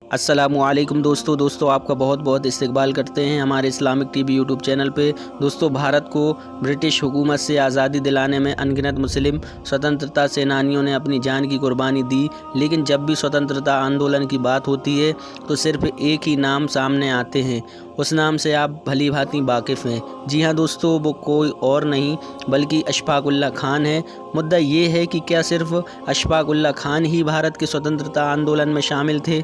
अस्सलामुअलैकुम दोस्तों आपका बहुत बहुत इस्तकबाल करते हैं हमारे इस्लामिक टीवी यूट्यूब चैनल पे। दोस्तों, भारत को ब्रिटिश हुकूमत से आज़ादी दिलाने में अनगिनत मुस्लिम स्वतंत्रता सेनानियों ने अपनी जान की कुर्बानी दी, लेकिन जब भी स्वतंत्रता आंदोलन की बात होती है तो सिर्फ एक ही नाम सामने आते हैं। उस नाम से आप भली भांति वाकिफ़ हैं। जी हाँ दोस्तों, वो कोई और नहीं बल्कि अशफाक उल्लाह खान है। मुद्दा ये है कि क्या सिर्फ अशफाक उल्लाह खान ही भारत के स्वतंत्रता आंदोलन में शामिल थे?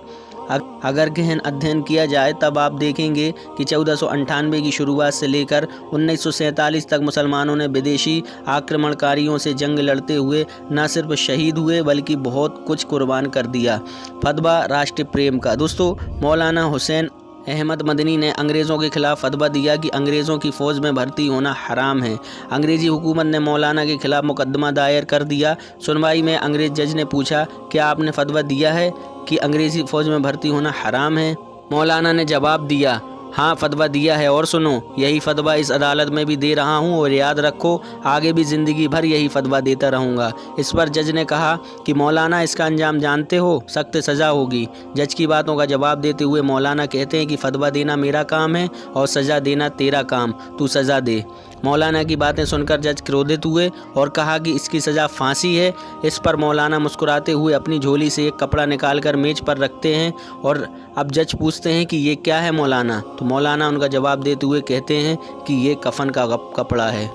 अगर गहन अध्ययन किया जाए तब आप देखेंगे कि 1498 की शुरुआत से लेकर 1947 तक मुसलमानों ने विदेशी आक्रमणकारियों से जंग लड़ते हुए न सिर्फ शहीद हुए बल्कि बहुत कुछ कुर्बान कर दिया। फतवा राष्ट्र प्रेम का। दोस्तों, मौलाना हुसैन अहमद मदनी ने अंग्रेज़ों के खिलाफ फतवा दिया कि अंग्रेज़ों की फ़ौज में भर्ती होना हराम है। अंग्रेज़ी हुकूमत ने मौलाना के खिलाफ मुकदमा दायर कर दिया। सुनवाई में अंग्रेज़ जज ने पूछा, क्या आपने फतवा दिया है कि अंग्रेज़ी फ़ौज में भर्ती होना हराम है? मौलाना ने जवाब दिया, हाँ फतवा दिया है, और सुनो, यही फतवा इस अदालत में भी दे रहा हूँ और याद रखो आगे भी ज़िंदगी भर यही फतवा देता रहूँगा। इस पर जज ने कहा कि मौलाना, इसका अंजाम जानते हो, सख्त सज़ा होगी। जज की बातों का जवाब देते हुए मौलाना कहते हैं कि फतवा देना मेरा काम है और सज़ा देना तेरा काम, तू सज़ा दे। मौलाना की बातें सुनकर जज क्रोधित हुए और कहा कि इसकी सज़ा फांसी है। इस पर मौलाना मुस्कुराते हुए अपनी झोली से एक कपड़ा निकालकर मेज पर रखते हैं और अब जज पूछते हैं कि ये क्या है मौलाना? तो मौलाना उनका जवाब देते हुए कहते हैं कि ये कफन का कपड़ा है,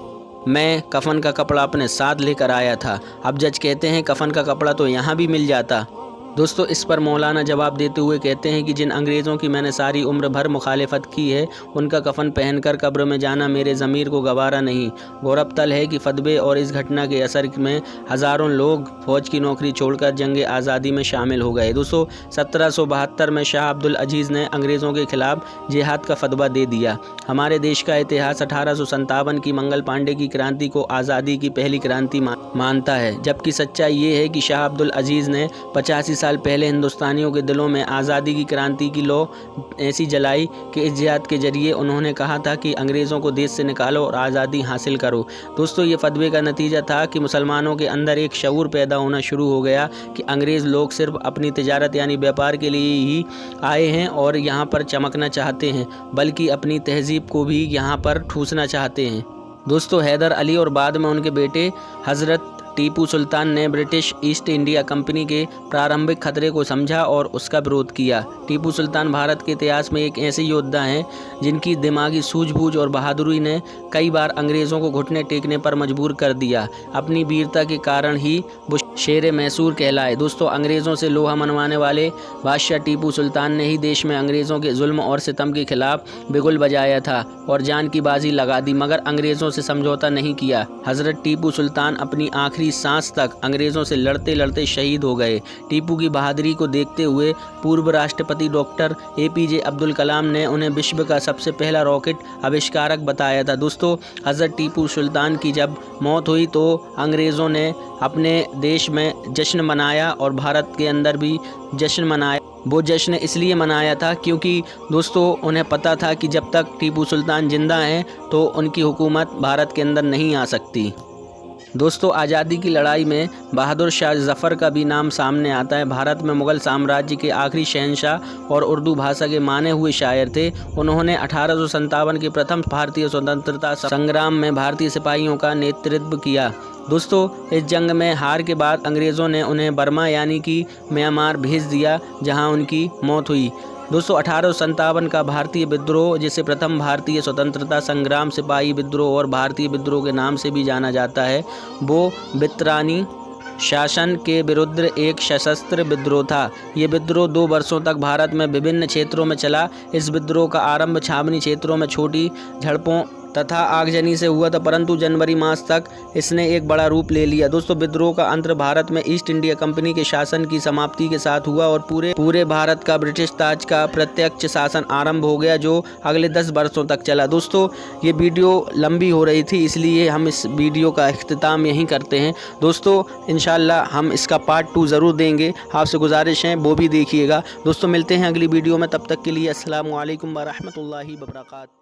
मैं कफन का कपड़ा अपने साथ लेकर आया था। अब जज कहते हैं कफन का कपड़ा तो यहाँ भी मिल जाता। दोस्तों, इस पर मौलाना जवाब देते हुए कहते हैं कि जिन अंग्रेज़ों की मैंने सारी उम्र भर मुखालिफत की है उनका कफन पहनकर कब्र में जाना मेरे ज़मीर को गवारा नहीं। गौरव तल है कि फतवे और इस घटना के असर में हज़ारों लोग फ़ौज की नौकरी छोड़कर जंग आज़ादी में शामिल हो गए। दोस्तों, 1772 में शाह अब्दुल अजीज़ ने अंग्रेज़ों के खिलाफ जिहाद का फतवा दे दिया। हमारे देश का इतिहास 1857 की मंगल पांडे की क्रांति को आज़ादी की पहली क्रांति मानता है, जबकि सच्चाई ये है कि शाह अब्दुल अजीज़ ने 85 साल पहले हिंदुस्तानियों के दिलों में आज़ादी की क्रांति की लौ ऐसी जलाई कि इस जिहाद के जरिए उन्होंने कहा था कि अंग्रेज़ों को देश से निकालो और आज़ादी हासिल करो। दोस्तों, ये फतवे का नतीजा था कि मुसलमानों के अंदर एक शऊर पैदा होना शुरू हो गया कि अंग्रेज़ लोग सिर्फ अपनी तिजारत यानी व्यापार के लिए ही आए हैं और यहाँ पर चमकना चाहते हैं, बल्कि अपनी तहजीब को भी यहाँ पर ठूसना चाहते हैं। दोस्तों, हैदर अली और बाद में उनके बेटे हज़रत टीपू सुल्तान ने ब्रिटिश ईस्ट इंडिया कंपनी के प्रारंभिक खतरे को समझा और उसका विरोध किया। टीपू सुल्तान भारत के इतिहास में एक ऐसे योद्धा हैं जिनकी दिमागी सूझबूझ और बहादुरी ने कई बार अंग्रेज़ों को घुटने टेकने पर मजबूर कर दिया। अपनी वीरता के कारण ही वो शेर मैसूर कहलाए। दोस्तों, अंग्रेज़ों से लोहा मनवाने वाले बादशाह टीपू सुल्तान ने ही देश में अंग्रेज़ों के जुल्म और सितम के खिलाफ बिगुल बजाया था और जान की बाजी लगा दी, मगर अंग्रेज़ों से समझौता नहीं किया। हज़रत टीपू सुल्तान अपनी आखिरी सांस तक अंग्रेज़ों से लड़ते लड़ते शहीद हो गए। टीपू की बहादुरी को देखते हुए पूर्व राष्ट्रपति डॉक्टर APJ अब्दुल कलाम ने उन्हें विश्व का सबसे पहला रॉकेट आविष्कारक बताया था। दोस्तों, हज़रत टीपू सुल्तान की जब मौत हुई तो अंग्रेज़ों ने अपने देश में जश्न मनाया और भारत के अंदर भी जश्न मनाया। वो जश्न इसलिए मनाया था क्योंकि दोस्तों उन्हें पता था कि जब तक टीपू सुल्तान जिंदा हैं तो उनकी हुकूमत भारत के अंदर नहीं आ सकती। दोस्तों, आज़ादी की लड़ाई में बहादुर शाह जफ़र का भी नाम सामने आता है। भारत में मुग़ल साम्राज्य के आखिरी शहंशाह और उर्दू भाषा के माने हुए शायर थे। उन्होंने 1857 के प्रथम भारतीय स्वतंत्रता संग्राम में भारतीय सिपाहियों का नेतृत्व किया। दोस्तों, इस जंग में हार के बाद अंग्रेज़ों ने उन्हें बर्मा यानी कि म्यांमार भेज दिया, जहां उनकी मौत हुई। दोस्तों, 1857 का भारतीय विद्रोह, जिसे प्रथम भारतीय स्वतंत्रता संग्राम, सिपाही विद्रोह और भारतीय विद्रोह के नाम से भी जाना जाता है, वो ब्रितानी शासन के विरुद्ध एक सशस्त्र विद्रोह था। ये विद्रोह 2 वर्षों तक भारत में विभिन्न क्षेत्रों में चला। इस विद्रोह का आरंभ छावनी क्षेत्रों में छोटी झड़पों तथा आगजनी से हुआ था, परंतु जनवरी मास तक इसने एक बड़ा रूप ले लिया। दोस्तों, विद्रोह का अंत भारत में ईस्ट इंडिया कंपनी के शासन की समाप्ति के साथ हुआ और पूरे भारत का ब्रिटिश ताज का प्रत्यक्ष शासन आरंभ हो गया, जो अगले 10 वर्षों तक चला। दोस्तों, ये वीडियो लंबी हो रही थी, इसलिए हम इस वीडियो का इख्तिताम यहीं करते हैं। दोस्तों, इंशाल्लाह हम इसका पार्ट 2 ज़रूर देंगे, आपसे गुजारिश है वो भी देखिएगा। दोस्तों, मिलते हैं अगली वीडियो में, तब तक के लिए अस्सलामु अलैकुम व रहमतुल्लाहि व बरकातहू।